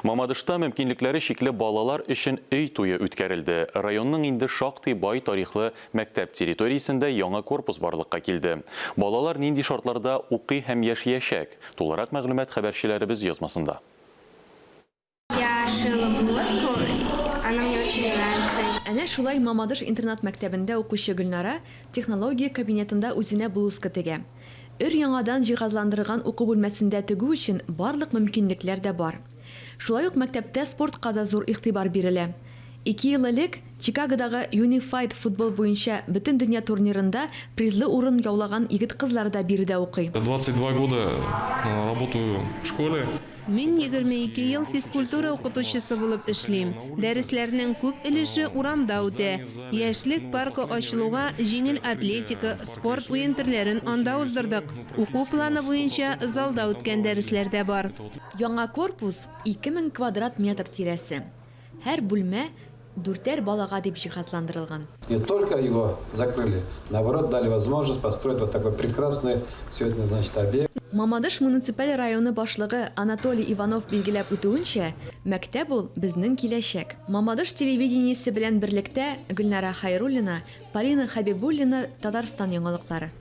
Мамадышта мөмкинлекләре шикле балалар өчен өй туе үткәрелде. Районның инде шактый бай тарихлы мәктәп территориясендә яңа корпус барлыкка килде. Балалар нинди шартларда укый һәм яшәячәк? Тулырак мәгълүмат хәбәрчеләребез язмасында. Я шила булочку, она мне очень нравится. Әнә шулай Мамадыш интернат мәктәбендә укучы Гөлнара технология кабинетында үзенә блузка тегә. Өр яңадан җиһазландырылган уку бүлмәсендә тегү өчен барлык мөмкинлекләр дә бар. Шулай ук мәктәптә спортка да зур игътибар бирелә. 2 ел элек Чикагодагы Unified футбол буенча бөтен дөнья турнирында призлы урын яулаган егет-кызлар да биредә укый. 22 года работаю в школе. Мин 22 ел физкультура укытучысы булып эшлим. Дәресләрнең күп өлеше урамда үтә. Яшьлек паркы ачылуга җиңел атлетика, спорт уен төрләрен анда уздырдык. Уку планы буенча залда үткән дәресләр дә бар. Яңа корпус 2000 квадрат метр тирәсе. Һәр бүлмә 4 балага дип җиһазландырылган. Не только его закрыли, наоборот, дали возможность построить вот такой прекрасный сегодня, значит, объект. Мамадыш муниципаль районы башлыгы Анатолий Иванов билгеләп үтүенчә, мәктәп ул безнең киләчәк. Мамадыш телевидениесе белән берлектә Гөлнара Хайруллина, Полина Хабибуллина, Татарстан яңалыклары.